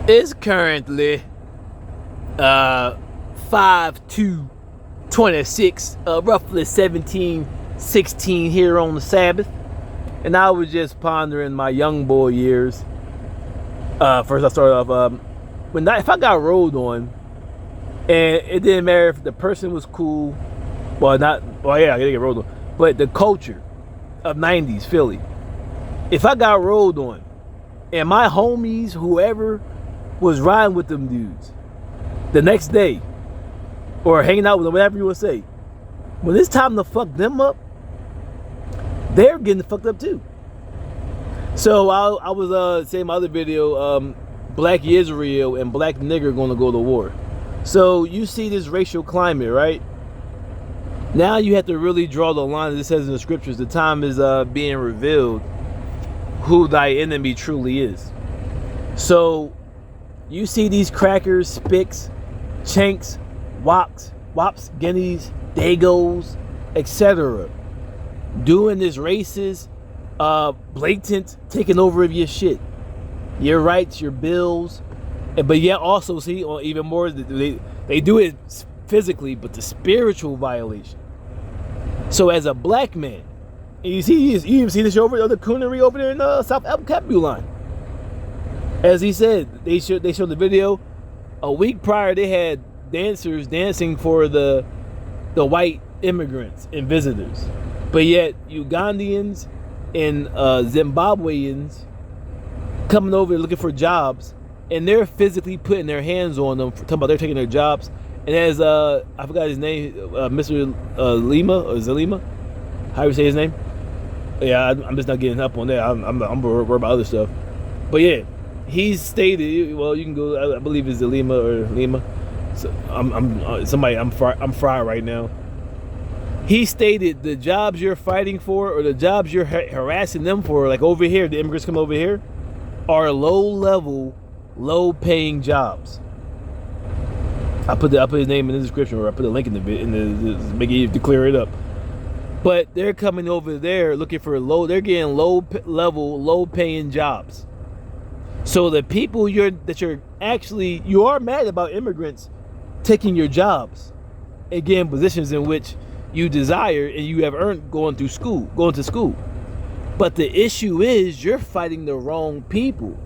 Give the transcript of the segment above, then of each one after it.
It's currently 5/2/26, roughly 17:16 here on the Sabbath. And I was just pondering my young boy years. First I started off, if I got rolled on, and it didn't matter if the person was cool, I gotta get rolled on, but the culture of 90s Philly, if I got rolled on, and my homies, whoever was riding with them dudes the next day, or hanging out with them, whatever you want to say, when it's time to fuck them up, they're getting fucked up too. So I was saying in my other video, Black Israel and Black nigger gonna go to war. So you see this racial climate, right? Now you have to really draw the line. This says in the scriptures, the time is being revealed who thy enemy truly is. So you see these crackers, spics, chanks, wops, guineas, dagos, etc. doing this racist, blatant taking over of your shit, your rights, your bills, but yet also see, or even more, they do it physically, but the spiritual violation. So as a black man, and you even see this over the coonery over there in South El Capuline. As he said, they showed the video. A week prior, they had dancers dancing for the white immigrants and visitors, but yet Ugandians and Zimbabweans coming over looking for jobs, and they're physically putting their hands on them, talking about they're taking their jobs. And as I forgot his name, Mr. Lima or Zalima, how do you say his name? Yeah, I'm just not getting up on that. I'm worried about other stuff. But yeah, he stated, well, you can go. I believe it's Zalima or Lima. So I'm fried right now. He stated the jobs you're fighting for, or the jobs you're harassing them for, like over here, the immigrants come over here, are low-level, low-paying jobs. I put his name in the description, or I put a link in the make it to clear it up. But they're coming over there looking for they're getting low-level, low-paying jobs. So the people you are mad about immigrants taking your jobs, again, positions in which you desire and you have earned going to school. But the issue is you're fighting the wrong people.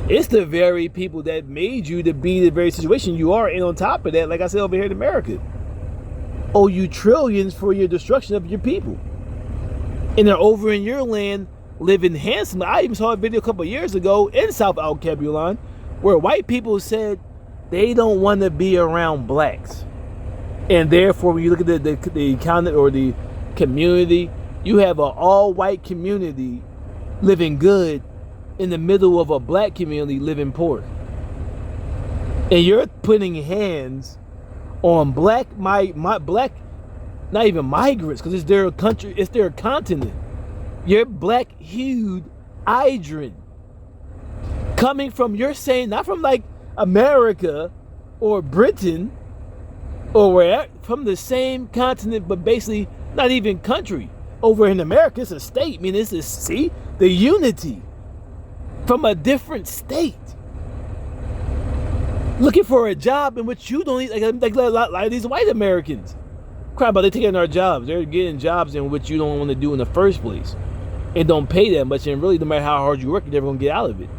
It's the very people that made you to be the very situation you are. And on top of that, like I said, over here in America, owe you trillions for your destruction of your people. And they're over in your land living handsomely. I even saw a video a couple of years ago in South El Capuline where white people said they don't want to be around blacks. And therefore, when you look at the economy or the community, you have an all-white community living good in the middle of a black community living poor. And you're putting hands on black, not even migrants, because it's their country, it's their continent. You're black-hued Idrin. Coming from, you're saying, not from like America or Britain, or where, from the same continent, but basically not even country. Over in America, it's a state. I mean, this is, see, the unity from a different state. Looking for a job in which you don't need, like a lot of these white Americans cry about they taking our jobs. They're getting jobs in which you don't want to do in the first place, and don't pay that much. And really, no matter how hard you work, you're never gonna get out of it.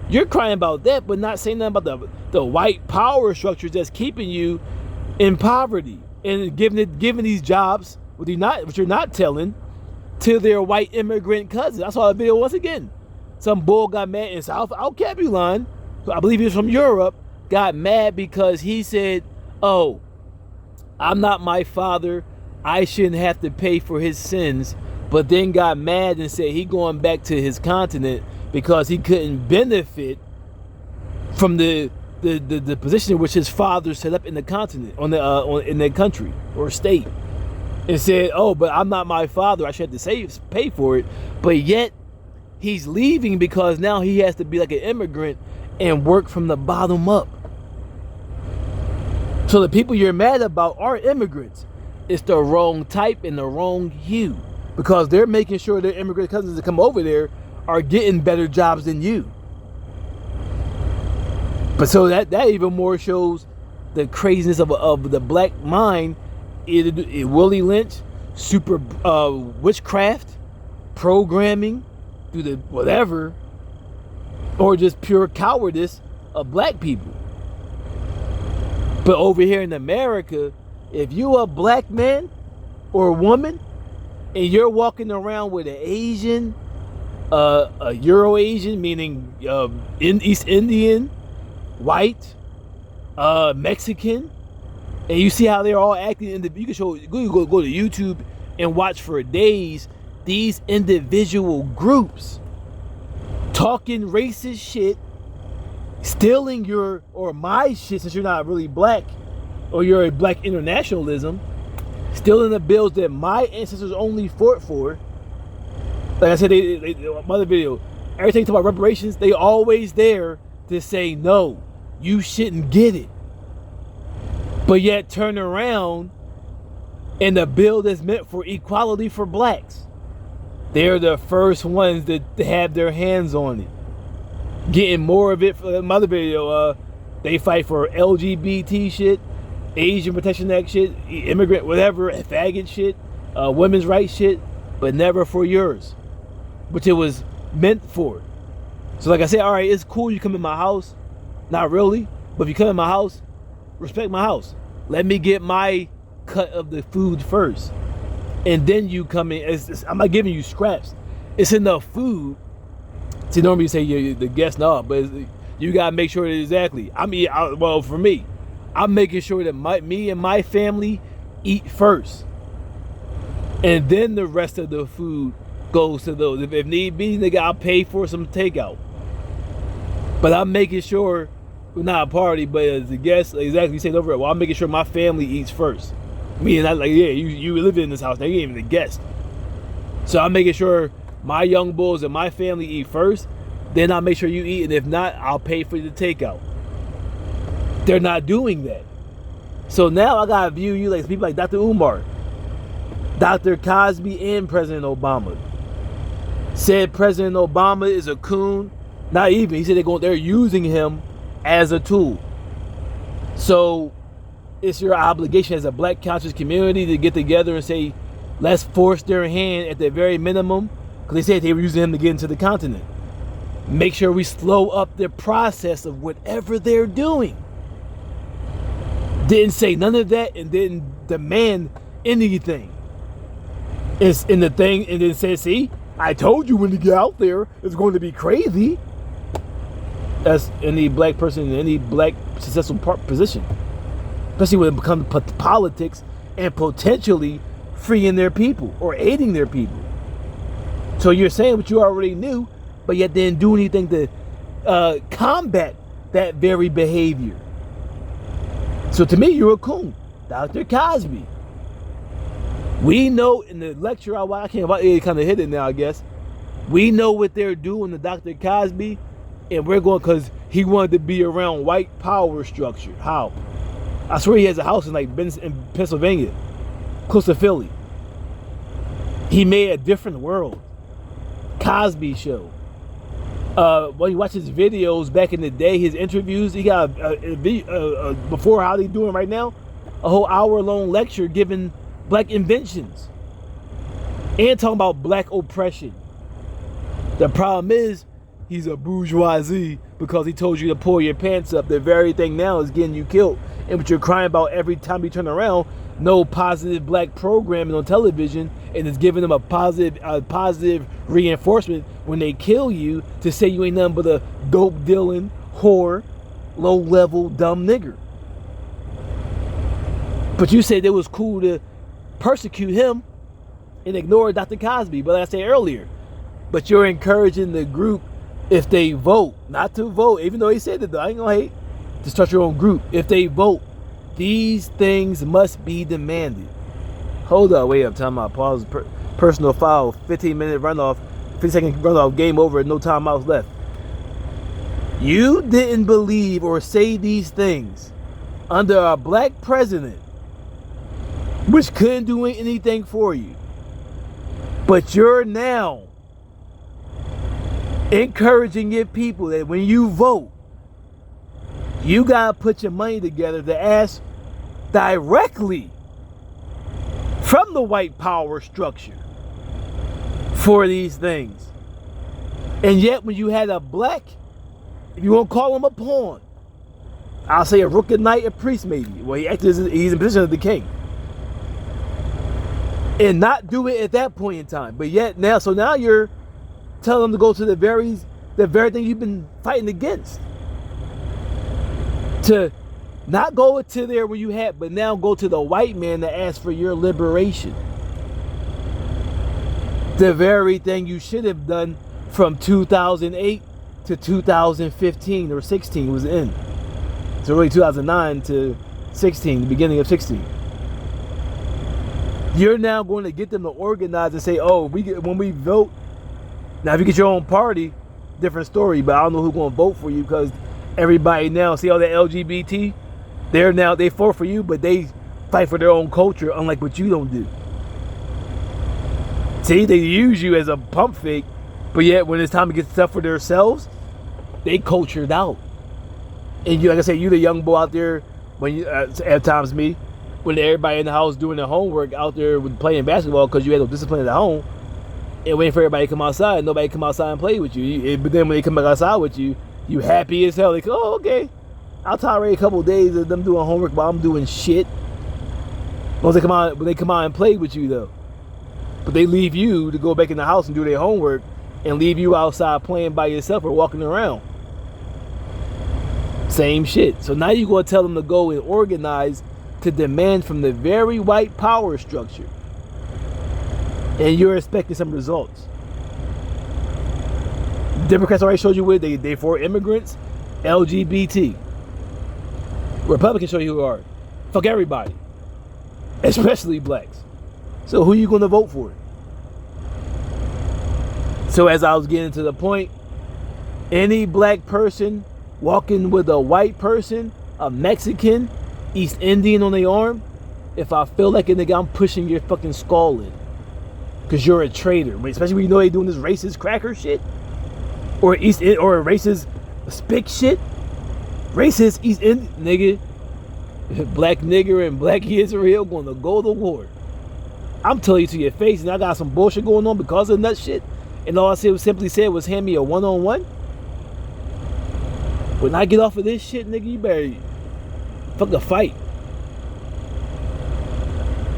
You're crying about that, but not saying nothing about the white power structures that's keeping you in poverty and giving these jobs, which you're not telling, to their white immigrant cousins. I saw a video once again. Some bull got mad in South El Capuline, I believe he was from Europe, got mad because he said, "Oh, I'm not my father. I shouldn't have to pay for his sins." But then got mad and said he going back to his continent because he couldn't benefit from the position in which his father set up in the continent, in their country or state, and said, "Oh, but I'm not my father. I should have to pay for it." But yet he's leaving because now he has to be like an immigrant and work from the bottom up. So the people you're mad about are immigrants. It's the wrong type and the wrong hue, because they're making sure their immigrant cousins that come over there are getting better jobs than you. But so that even more shows the craziness of the black mind. Willie Lynch, super witchcraft, programming through the whatever, or just pure cowardice of black people. But over here in America, if you a black man or a woman and you're walking around with an Asian, a Euro Asian, meaning in East Indian, white, Mexican, and you see how they're all acting in the, you can go to YouTube and watch for days these individual groups talking racist shit, stealing your or my shit since you're not really black, or you're a black internationalism, stealing the bills that my ancestors only fought for. Like I said, my other video, everything talk about reparations, they always there to say no, you shouldn't get it. But yet turn around and the bill that's meant for equality for blacks, they're the first ones that have their hands on it. Getting more of it. For my other video, they fight for LGBT shit, Asian Protection Act shit, immigrant whatever, faggot shit, women's rights shit, but never for yours, which it was meant for. So like I said, all right, it's cool you come in my house. Not really, but if you come in my house, respect my house. Let me get my cut of the food first, and then you come in. I'm not giving you scraps. It's enough food. See, normally you say the guest, no, but you gotta make sure that exactly. Well, for me, I'm making sure that me and my family eat first, and then the rest of the food goes to those. If need be, nigga, I'll pay for some takeout. But I'm making sure. Not a party, but as a guest, exactly, you said over it. Well, I'm making sure my family eats first. Me and I, like, yeah, you live in this house, now you ain't even a guest. So I'm making sure my young bulls and my family eat first, then I'll make sure you eat, and if not, I'll pay for the takeout. They're not doing that. So now I gotta view you like people like Dr. Umar, Dr. Cosby, and President Obama. Said President Obama is a coon. Not even, he said they're using him as a tool. So it's your obligation as a black conscious community to get together and say, let's force their hand at the very minimum, because they said they were using him to get into the continent. Make sure we slow up the process of whatever they're doing. Didn't say none of that and didn't demand anything. It's in the thing, and then said, see, I told you when to get out there, it's going to be crazy. As any black person in any black successful position, especially when it becomes politics and potentially freeing their people or aiding their people. So you're saying what you already knew, but yet didn't do anything to combat that very behavior. So to me, you're a coon. Dr. Cosby. We know in the lecture I can't kind of hit it now, I guess. We know what they're doing to Dr. Cosby. And we're going because he wanted to be around white power structure. How? I swear he has a house in in Pennsylvania, close to Philly. He made a different world. Cosby Show. When you watch his videos back in the day, his interviews, he got before how they doing right now, a whole hour-long lecture giving black inventions and talking about black oppression. The problem is, he's a bourgeoisie because he told you to pull your pants up. The very thing now is getting you killed. And what you're crying about every time you turn around, no positive black programming on television, and it's giving them a positive reinforcement when they kill you to say you ain't nothing but a dope dealing, whore, low level, dumb nigger. But you said it was cool to persecute him and ignore Dr. Cosby. But like I said earlier, but you're encouraging the group, if they vote, not to vote, even though he said that, I ain't gonna hate, to start your own group. If they vote, these things must be demanded. Hold up, wait up, time out, pause, personal foul, 15-minute runoff, 50-second runoff, game over, no timeouts left. You didn't believe or say these things under a black president, which couldn't do anything for you. But you're now encouraging your people that when you vote, You gotta put your money together to ask directly from the white power structure for these things. And yet when you had a black, if you won't call him a pawn, I'll say a rook, a knight, a priest maybe. Well, he's in position of the king. And not do it at that point in time. But yet now, so now you're telling them to go to the very thing you've been fighting against. To not go to there where you had, but now go to the white man to ask for your liberation. The very thing you should have done from 2008 to 2015 or 16 was in. So really 2009 to 16, the beginning of 16. You're now going to get them to organize and say, oh, when we vote, now if you get your own party, different story, but I don't know who's going to vote for you because everybody now, see all the LGBT, they vote for you, but they fight for their own culture, unlike what you don't do. See, they use you as a pump fake, but yet when it's time to get stuff for themselves, they cultured out. And you, like I said, you the young boy out there, when you, at times me, when everybody in the house doing their homework out there with playing basketball because you had no discipline at home, and waiting for everybody to come outside, nobody come outside and play with you. But then when they come back outside with you, you happy as hell. Like, oh, okay, I'll tolerate a couple of days of them doing homework while I'm doing shit. When they come out and play with you though, but they leave you to go back in the house and do their homework, and leave you outside playing by yourself or walking around. Same shit. So now you're going to tell them to go and organize to demand from the very white power structure, and you're expecting some results. Democrats already showed you what they for immigrants, LGBT. Republicans show you who are. Fuck everybody, especially blacks. So who are you going to vote for? So as I was getting to the point, any black person walking with a white person, a Mexican, East Indian on their arm, if I feel like a nigga, I'm pushing your fucking skull in. Because you're a traitor. Especially when you know they doing this racist cracker shit. Or racist spick shit. Racist East Indian nigga. Black nigger and black Israel going to go to war. I'm telling you to your face, and I got some bullshit going on because of that shit. And all I simply said was hand me a one-on-one. When I get off of this shit, nigga, you better fuck the fight.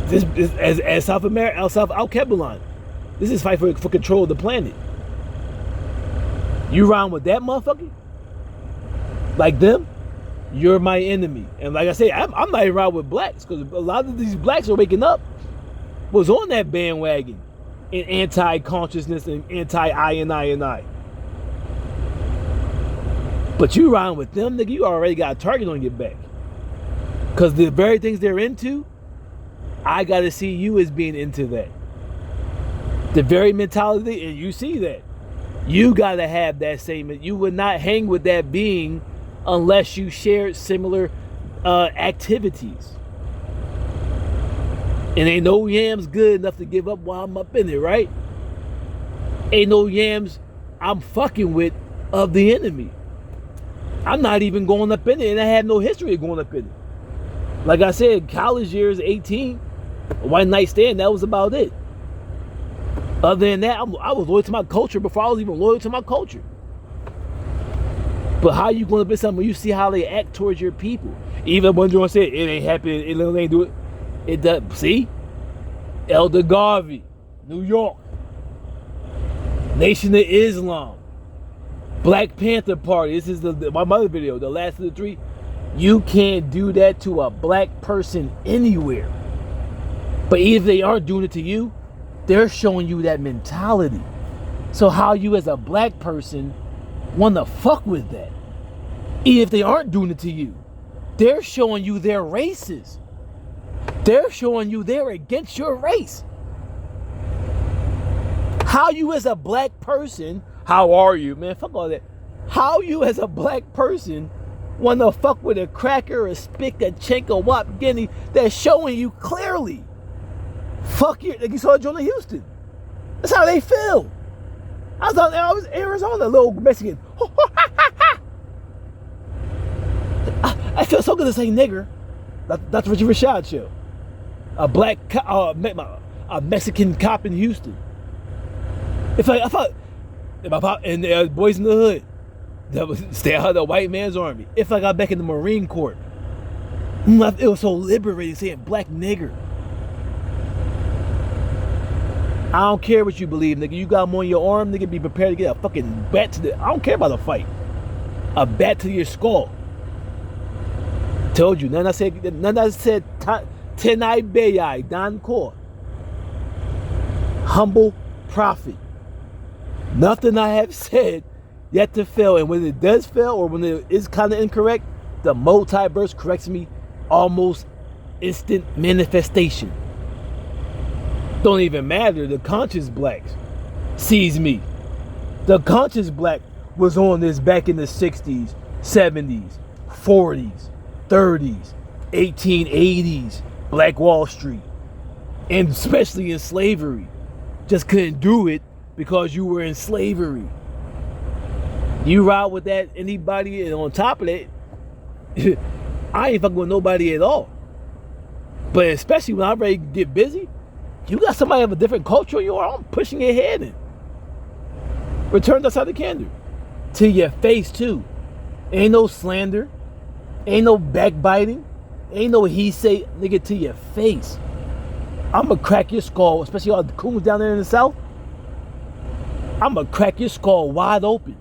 This is as South America, South Al-Kebalan. This is fight for control of the planet. You round with that motherfucker, like them, you're my enemy. And like I say, I'm not even around with blacks because a lot of these blacks are waking up, was on that bandwagon in anti-consciousness and anti-I and I. But you round with them, nigga, you already got a target on your back. Because the very things they're into, I got to see you as being into that. The very mentality, and you see that. You got to have that same, you would not hang with that being unless you shared similar activities. And ain't no yams good enough to give up while I'm up in it, right? Ain't no yams I'm fucking with of the enemy. I'm not even going up in it, and I have no history of going up in it. Like I said, college years, 18, a one night stand, that was about it. Other than that, I was loyal to my culture before I was even loyal to my culture. But how you going to be something when you see how they act towards your people? Even when you say it ain't happening, it ain't do it. It does. See? Elder Garvey, New York, Nation of Islam, Black Panther Party. This is my mother video, the last of the three. You can't do that to a black person anywhere. But if they aren't doing it to you, they're showing you that mentality. So how you as a black person want to fuck with that? If they aren't doing it to you, they're showing you they're racist. They're showing you they're against your race. How you as a black person, how are you? Man, fuck all that. How you as a black person want to fuck with a cracker, a spick, a chink, a wop, guinea that's showing you clearly. Fuck you, like you saw Jonah Houston. That's how they feel. I was in Arizona, little Mexican. I feel so good to say nigger. That's Richie Rashad show. A Mexican cop in Houston. If I thought, and boys in the hood, that was stay out of the white man's army. If I got back in the Marine Corps, it was so liberating saying black nigger. I don't care what you believe, nigga. You got them on your arm, nigga. Be prepared to get a fucking bat to the. I don't care about a fight. A bat to your skull. Told you. None I said. Tenai Bayai Don Core. Humble prophet. Nothing I have said yet to fail. And when it does fail, or when it is kind of incorrect, the multiverse corrects me almost instant manifestation. Don't even matter. The conscious blacks sees me. The conscious black was on this back in the 60s, 70s, 40s, 30s, 1880s, Black Wall Street, and especially in slavery. Just couldn't do it because you were in slavery. You ride with that anybody, and on top of that, I ain't fucking with nobody at all. But especially when I'm ready to get busy, you got somebody of a different culture you are, I'm pushing your head in. Return outside the candor. To your face too. Ain't no slander. Ain't no backbiting. Ain't no he say, nigga, to your face. I'ma crack your skull, especially all the coons down there in the south. I'ma crack your skull wide open.